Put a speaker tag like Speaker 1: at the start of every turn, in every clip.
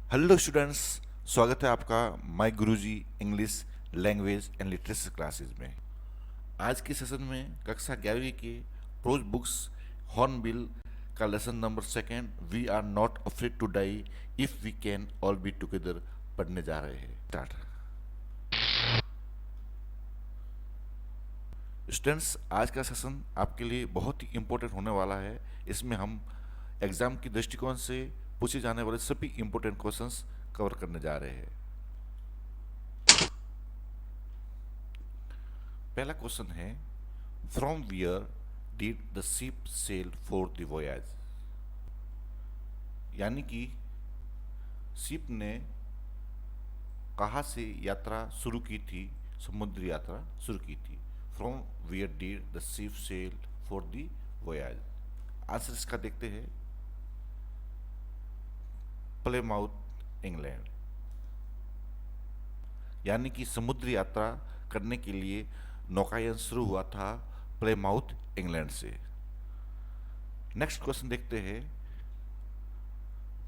Speaker 1: Hello students, स्वागत है आपका my Guruji English language and literature classes में। आज के सेशन में कक्षा 11वीं के प्रोज बुक्स हॉर्नबिल का lesson number second we are not afraid to die if we can all be together पढ़ने जा रहे हैं। स्टार्ट। स्टूडेंट्स, आज का सेशन आपके लिए बहुत ही इम्पोर्टेंट होने वाला है। इसमें हम एग्जाम की दृष्टिकोण से पूछे जाने वाले सभी इम्पोर्टेंट क्वेश्चंस कवर करने जा रहे हैं। पहला क्वेश्चन है, from where did the ship sail for the voyage. यानी कि शिप ने कहाँ से यात्रा शुरू की थी, समुद्री यात्रा शुरू की थी। From where did the ship sail for the voyage. Answer इसका देखते हैं, प्लेमाउथ इंग्लैंड। यानी कि समुद्री यात्रा करने के लिए नौकायन शुरू हुआ था प्लेमाउथ इंग्लैंड से। नेक्स्ट क्वेश्चन देखते हैं,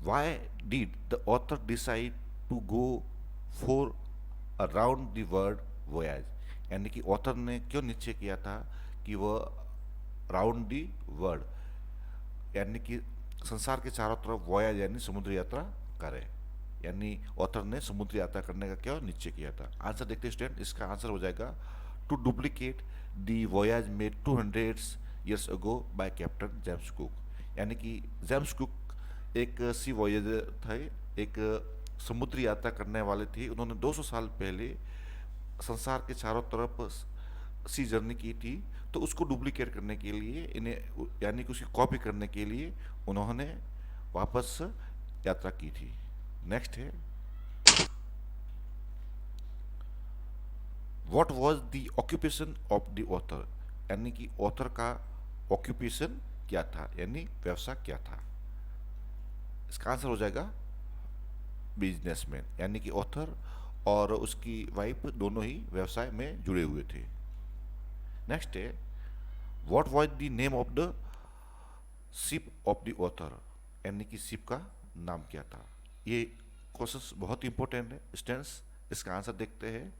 Speaker 1: why did the author decide to go for around the world voyage. यानी कि ऑथर ने क्यों निश्चय किया था कि वह राउंड दी वर्ल्ड यानी कि संसार के चारों तरफ वोयाज यानी समुद्री यात्रा करे। यानी ऑथर ने समुद्री यात्रा करने का क्या निश्चय किया था। आंसर देखते हैं स्टूडेंट, इसका आंसर हो जाएगा to duplicate the voyage made 200 years ago by captain James Cook. यानी कि जेम्स कुक एक सी वोयाजर थे, एक समुद्री यात्रा करने वाले थे। उन्होंने 200 साल पहले संसार के चारों तरफ सी जर्नी की थी, तो उसको डुप्लीकेट करने के लिए इन्हें यानी कि उसकी कॉपी करने के लिए उन्होंने वापस यात्रा की थी। नेक्स्ट है, what was the occupation of the author. यानी कि ऑथर का ऑक्यूपेशन क्या था, यानी व्यवसाय क्या था। इसका आंसर हो जाएगा बिजनेसमैन। यानी कि ऑथर और उसकी वाइफ दोनों ही व्यवसाय में जुड़े हुए थे। नेक्स्ट है, what was the name of the ship of the author. यानी कि शिप का नाम क्या था। ये क्वेश्चन बहुत इंपॉर्टेंट है स्टूडेंट्स। इसका आंसर देखते हैं,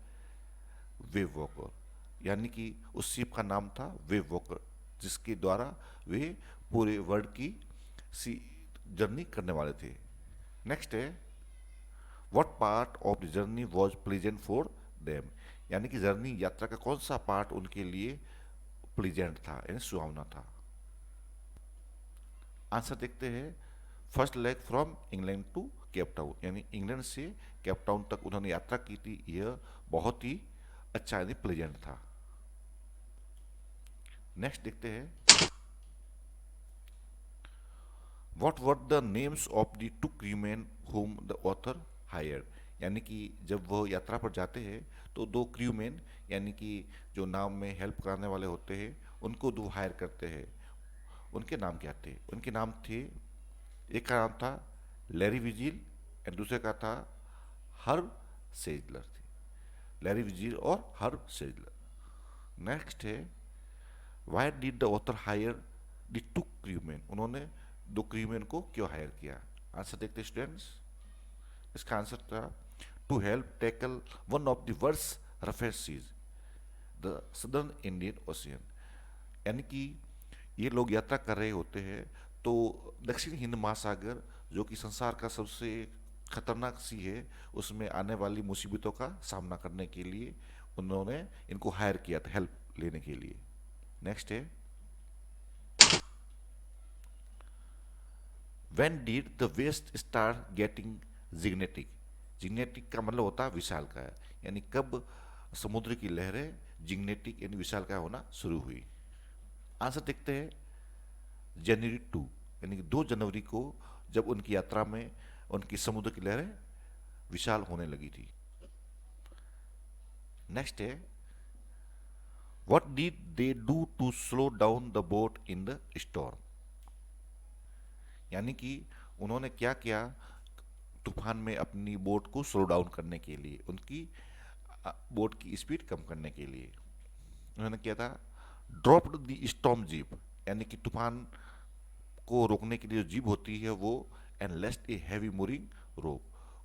Speaker 1: वेव वॉकर। यानी कि उस शिप का नाम था वेव वॉकर, जिसके द्वारा वे पूरे वर्ल्ड की सी जर्नी करने वाले थे। नेक्स्ट है, what part of the journey was pleasant for them. यानी कि जर्नी यात्रा का कौन सा पार्ट उनके लिए प्लीजेंट था, यानी सुहावना था। आंसर देखते हैं, first leg from England to Cape Town. यानी इंग्लैंड से केप टाउन तक उन्होंने यात्रा की थी, यह बहुत ही अच्छा यानी प्लेजेंट था। नेक्स्ट देखते हैं, what were the names of the two crewmen whom the author hired. यानी कि जब वह यात्रा पर जाते हैं तो दो क्रूमैन यानी कि जो नाव में हेल्प कराने वाले होते हैं उनको दो हायर करते हैं। उनके नाम क्या थे? उनके नाम थे, एक का नाम था लैरी विजिल एंड दूसरे का था हर्ब सेजलर थे। लैरी विजिल और हर्ब सेजलर। नेक्स्ट है, why did the author hire the two crewmen. उन्होंने दो क्रूमैन को क्यों हायर किया। आंसर देखते स्टूडेंट्स, इसका आंसर था to help tackle one of the worst roughest seas, the southern Indian ocean. यानी कि ये लोग यात्रा कर रहे होते हैं तो दक्षिण हिंद महासागर जो कि संसार का सबसे खतरनाक सी है, उसमें आने वाली मुसीबतों का सामना करने के लिए उन्होंने इनको हायर किया था हेल्प लेने के लिए। नेक्स्ट है, when did the waves start getting gigantic. Gigantic का मतलब होता है विशाल का है, यानी कब समुद्र की लहरें जिग्नेटिक यानी विशाल का होना शुरू हुई। आंसर देखते हैं, जनवरी 2 यानी कि 2 जनवरी को जब उनकी यात्रा में उनकी समुद्र की लहरें विशाल होने लगी थी। नेक्स्ट है, what did they do to slow down the boat in the storm. यानी कि उन्होंने क्या किया तूफान में अपनी बोट को स्लो डाउन करने के लिए, उनकी बोट की स्पीड कम करने के लिए उन्होंने किया था, ड्रॉप्ड द स्टॉर्म जीप। यानी कि तूफान को रोकने के लिए जो जीप होती है वो, एंड लेस्ट ए हैवी मूरिंग रोप।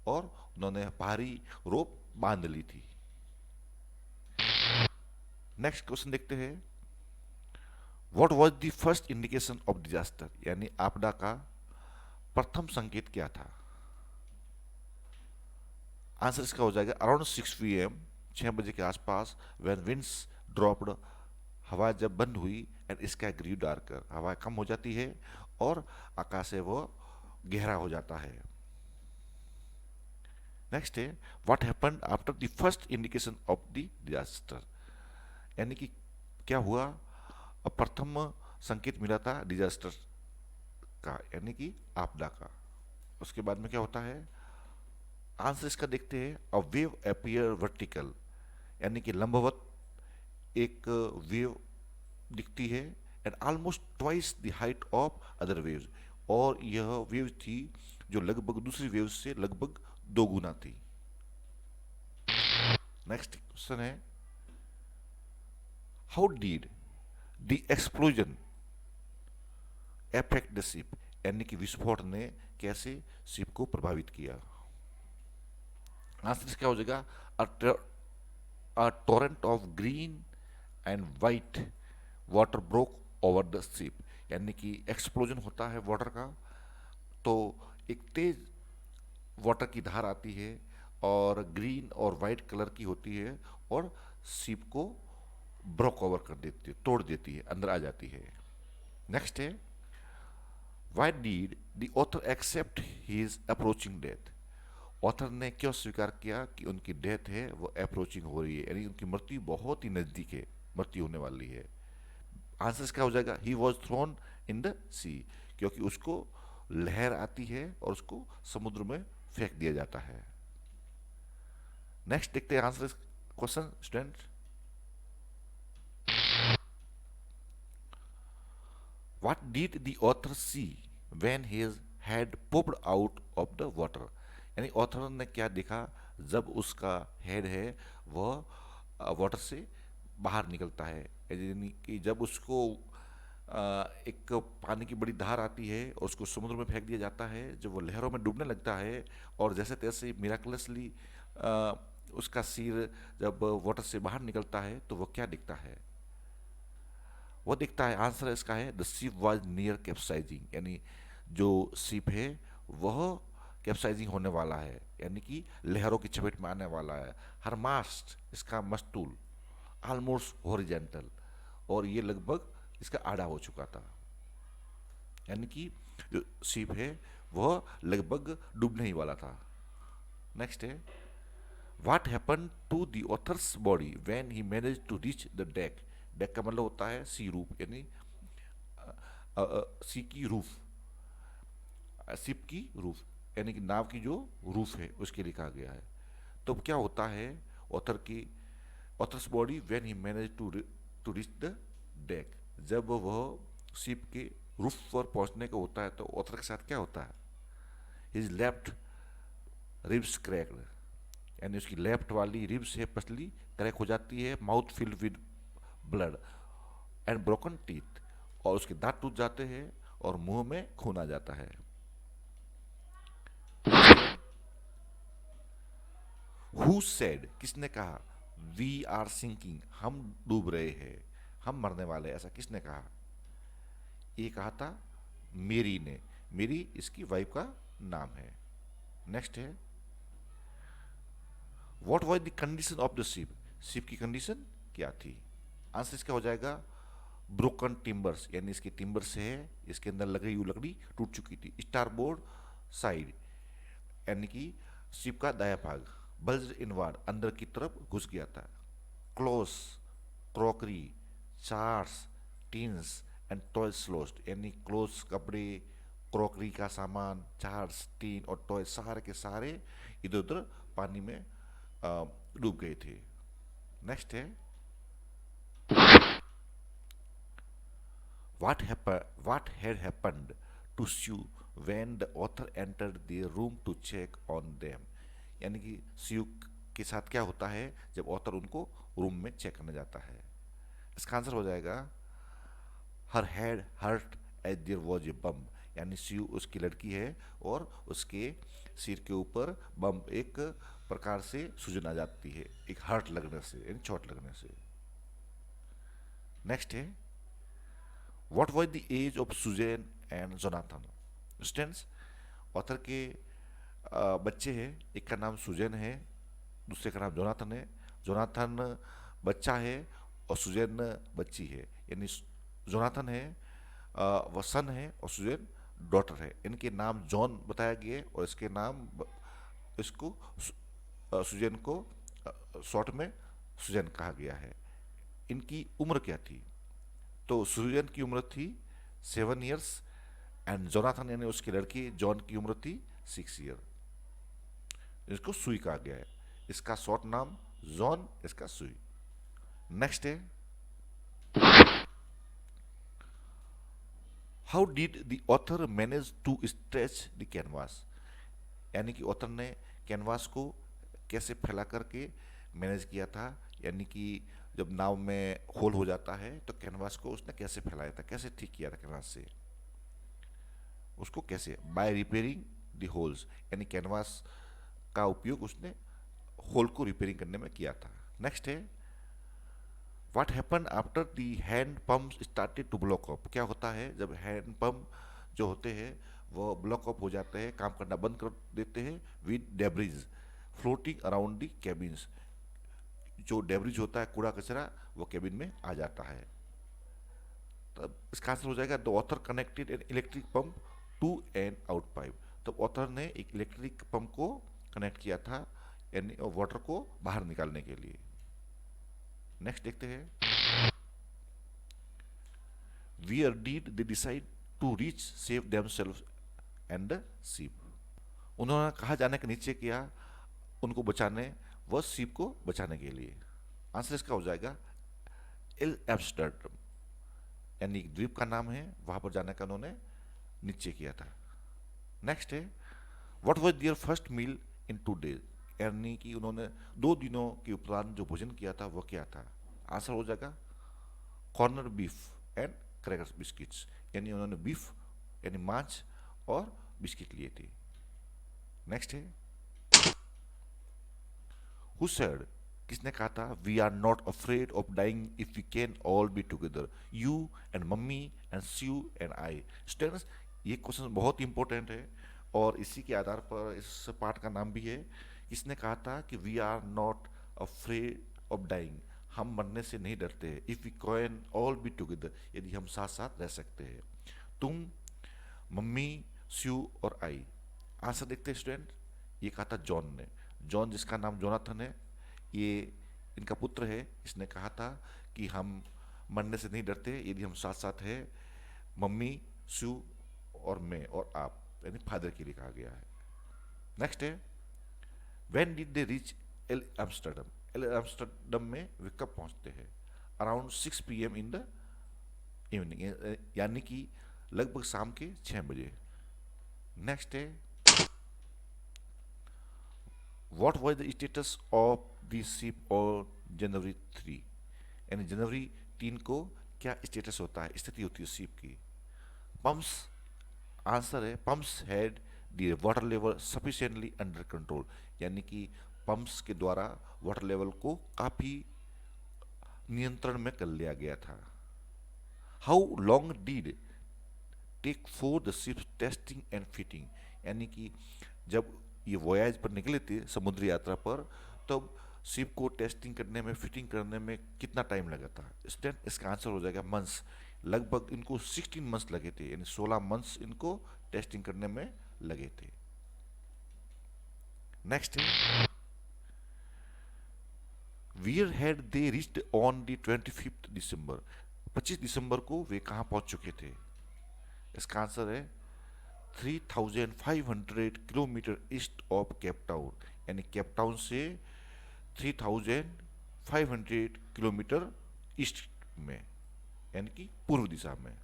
Speaker 1: और उन्होंने भारी रोप बांध ली थी। नेक्स्ट क्वेश्चन देखते हैं, what was the first indication of disaster, यानी आपदा का प्रथम संकेत क्या था? आंसर इसका हो जाएगा अराउंड 6 PM, 6 बजे के आसपास, व्हेन विंड्स ड्रॉप्ड, हवा जब बंद हुई, एंड स्काई ग्रीव डार्कर, हवा कम हो जाती है और आकाश है वो गहरा हो जाता है। नेक्स्ट है, what happened after the first indication of the disaster, यानी कि क्या हुआ प्रथम संकेत मिला था डिजास्टर का, यानी कि आपदा का, उसके बाद में क्या होता है? आंसर इसका देखते हैं, अ वेव अपीयर वर्टिकल, यानी कि लंबवत एक वेव दिखती है, and almost twice the height of other waves, और यह वेव थी जो लगभग दूसरी वेव से लगभग दोगुना थी। नेक्स्ट क्वेश्चन है, how did the explosion affect the ship, यानी कि विस्फोट ने कैसे शिप को प्रभावित किया? आंसर क्या हो जाएगा, a torrent of green and white water broke over the ship, यानी कि एक्सप्लोजन होता है वाटर का, तो एक तेज वाटर की धार आती है और ग्रीन और वाइट कलर की होती है, और शिप को ब्रोक ओवर कर देती है, तोड़ देती है, अंदर आ जाती है। नेक्स्ट है, why did the author accept his approaching death, author ने क्यों स्वीकार किया कि उनकी डेथ है वो अप्रोचिंग हो रही है, यानी उनकी मृत्यु बहुत ही नजदीक है, मृत्यु होने वाली है। आंसर क्या हो जाएगा, he was thrown in the sea, क्योंकि उसको लहर आती है और उसको समुद्र में फेंक दिया जाता है। नेक्स्ट देखते हैं answer question student, what did the author see when his head popped out of the water, यानी ऑथर ने क्या देखा जब उसका हेड है वह वाटर से बाहर निकलता है, यानी कि जब उसको एक पानी की बड़ी धार आती है और उसको समुद्र में फेंक दिया जाता है, जब वो लहरों में डूबने लगता है और जैसे तैसे मिराकुलसली उसका सिर जब वाटर से बाहर निकलता है, तो वो क्या दिखता है? वो दिखता है, आंसर इसका है, the ship was near capsizing, यानी जो शिप है वह कैप्साइजिंग होने वाला है, यानी कि लहरों की चपेट में आने वाला है। हर मास्ट, इसका मस्तूल ऑलमोस्ट हॉरिजेंटल, और ये लगभग इसका आड़ा हो चुका था, यानी कि जो शिप है वह लगभग डूबने ही वाला था। नेक्स्ट है, what happen to the author's body when he manage to reach the deck, deck का मतलब होता है सी रूफ, यानी सी की रूफ, शिप की रूफ, यानी कि नाव की जो रूफ है उसके लिखा गया है। तो क्या होता है ऑथर की, author's body when he manage to reach the deck, जब वह शिप के रूफ पर पहुंचने को होता है तो ऑथर के साथ क्या होता है, हिज लेफ्ट रिब्स क्रैक्ड, यानी उसकी लेफ्ट वाली रिब्स है पसली क्रैक हो जाती है, mouth filled with blood and broken teeth, और उसके दांत टूट जाते हैं और मुंह में खून आ जाता है। हु सेड, किसने कहा, वी आर सिंकिंग, हम डूब रहे हैं, हम मरने वाले, ऐसा किसने कहा? ये कहा था मेरी ने, मेरी इसकी वाइफ का नाम है। नेक्स्ट है, what was the condition of the ship, ship की कंडीशन क्या थी? आंसर इसका हो जाएगा ब्रोकन टिम्बर्स, यानी इसके टिम्बर से है, इसके अंदर लगी हुई लकड़ी टूट चुकी थी। स्टारबोर्ड साइड, यानी कि शिप का दाया भाग, बल्ज इनवार्ड, अंदर की तरफ घुस गया था। Clothes, crockery, chairs, tins and toys lost, यानी क्लोज कपड़े, क्रॉकरी का सामान, चार्स, टीन और टॉय सारे के सारे इधर उधर पानी में डूब गए थे। नेक्स्ट है, what had happened to Sue when the author entered the room to check on them, यानी कि Sue के साथ क्या होता है जब ऑथर उनको रूम में चेक करने जाता है? इसका आंसर हो जाएगा her head hurt as there was a bomb, यानी Sue उसकी लड़की है और उसके सिर के ऊपर बम्प एक प्रकार से सूजन आ जाती है, एक हर्ट लगने से, यानी चोट लगने से। नेक्स्ट है, what was the age of Suzanne and Jonathan. Students, author के बच्चे हैं, एक का नाम सुजैन है, दूसरे का नाम जोनाथन है। जोनाथन बच्चा है और सुजैन बच्ची है, यानी जोनाथन है वह सन है और सुजैन डॉटर है। इनके नाम जॉन बताया गया है और इसके नाम इसको सुजैन को शॉर्ट में सुजैन कहा गया है। इनकी उम्र क्या थी? तो सुजैन की उम्र थी 7 ईयर्स एंड जोनाथन यानी उसके लड़की जॉन की उम्र थी 6 ईयर। इसको सुई कहा गया है, इसका शॉर्ट नाम जॉन, इसका सुई। नेक्स्ट है, how did the author manage to stretch the canvas. यानी कि ऑथर ने कैनवास को कैसे फैला करके मैनेज किया था, यानी कि जब नाव में होल हो जाता है तो कैनवास को उसने कैसे फैलाया था, कैसे ठीक किया था कैनवास से, उसको कैसे, बाय रिपेयरिंग द होल्स, यानी कैनवास का उपयोग उसने होल को रिपेयरिंग करने में किया था। नेक्स्ट है, what happen after the hand pump started to block up. क्या होता है जब हैंड पंप जो होते हैं वो ब्लॉक अप हो जाते हैं, काम करना बंद कर देते हैं, with debris floating around the cabins. जो डेब्रिज होता है, कूड़ा कचरा, वो कैबिन में आ जाता है। तब इसका आंसर हो जाएगा, the author connected an electric pump to an out pipe. तो ऑथर ने एक इलेक्ट्रिक पंप को कनेक्ट किया था, यानी वाटर को बाहर निकालने के लिए। नेक्स्ट देखते हैं, where did they decide to reach save themselves and the ship. उन्होंने कहा जाने का निश्चय किया उनको बचाने व शिप को बचाने के लिए। आंसर इसका हो जाएगा एल एम्स्टर्डम, यानी द्वीप का नाम है, वहां पर जाने का उन्होंने निश्चय किया था। नेक्स्ट है, what was their first meal in 2 days। यानी कि उन्होंने 2 दिनों के उपरांत जो भोजन किया था वो क्या था। आंसर हो जाएगा corner beef and crackers biscuits, यानी उन्होंने बीफ यानी मांस और बिस्किट लिए थे। नेक्स्ट है, हु सेड, किसने कहा था, we are not afraid of dying if we can all be together, you and mummy and Sue and I. Students, ये क्वेश्चन बहुत इंपॉर्टेंट है और इसी के आधार पर इस पाठ का नाम भी है। किसने कहा था कि we are not afraid of dying, हम मरने से नहीं डरते हैं, if we can all be together, यदि हम साथ साथ रह सकते हैं। तुम, मम्मी, स्यू और आई। आंसर देखते हैं स्टूडेंट, ये कहा था जॉन ने। जॉन जिसका नाम जोनाथन है, ये इनका पुत्र है, इसने कहा था कि हम मरने से नहीं डरते यदि हम साथ साथ हैं, मम्मी, स्यू और मैं और आप, यानी फादर के लिए कहा गया है। नेक्स्ट है, when did they reach L Amsterdam. L Amsterdam में वे कब पहुंचते हैं, around 6 PM in the evening, यानी कि लगभग शाम के 6 बजे। नेक्स्ट है, what was the status of the ship on January 3। यानी जनवरी 3 को क्या स्टेटस होता है, स्थिति होती है शिप की। पंप्स, आंसर है pumps had the water level sufficiently under control, यानी कि पंप्स के द्वारा वाटर लेवल को काफी नियंत्रण में कर लिया गया था। How long did take for the ship testing and fitting, यानी कि जब ये वॉयाज पर निकले थे समुद्री यात्रा पर, तब शिप को टेस्टिंग करने में, फिटिंग करने में कितना टाइम लगा था। स्टूडेंट, इसका आंसर हो जाएगा मंथ्स। लगभग इनको 16 मंथ्स लगे थे, यानी 16 मंथ्स इनको टेस्टिंग करने में लगे थे। नेक्स्ट है, where had they reached on the 25th December. 25 दिसंबर को वे कहाँ पहुंच चुके थे। इसका आंसर है 3500 kilometre east of cap Town, यानी केप टाउन से 3500 किलोमीटर ईस्ट में, यानी कि पूर्व दिशा में।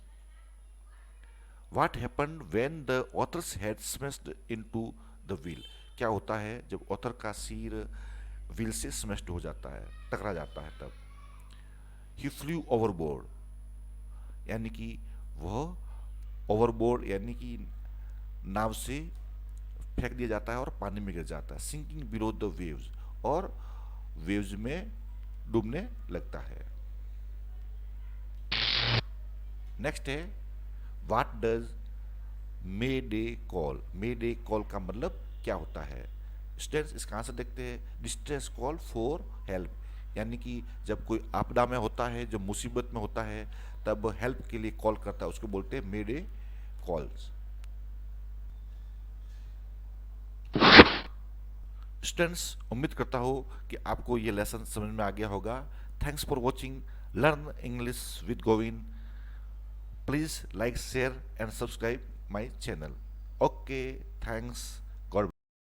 Speaker 1: What happened when the author's head smashed into the wheel. क्या होता है जब ऑथर का सिर व्हील से स्मैश्ड हो जाता है, टकरा जाता है तब। ही फ्लू ओवरबोर्ड, यानी कि वह ओवरबोर्ड यानी कि नाव से फेंक दिया जाता है और पानी में गिर जाता है, सिंकिंग बिलो द वेव्स, और वेव्स में डूबने लगता है। नेक्स्ट है what does may day call. May day call का मतलब क्या होता है? स्टूडेंट्स इसका आंसर देखते हैं, डिस्ट्रेस कॉल फॉर हेल्प, यानी कि जब कोई आपदा में होता है, जब मुसीबत में होता है, तब हेल्प के लिए कॉल करता है, उसको बोलते हैं मे डे कॉल्स। स्टूडेंट्स उम्मीद करता हूँ कि आपको ये लेसन समझ में आ गया होगा। Thanks for watching learn English with Govind. Please like share and subscribe my channel. Okay, thanks.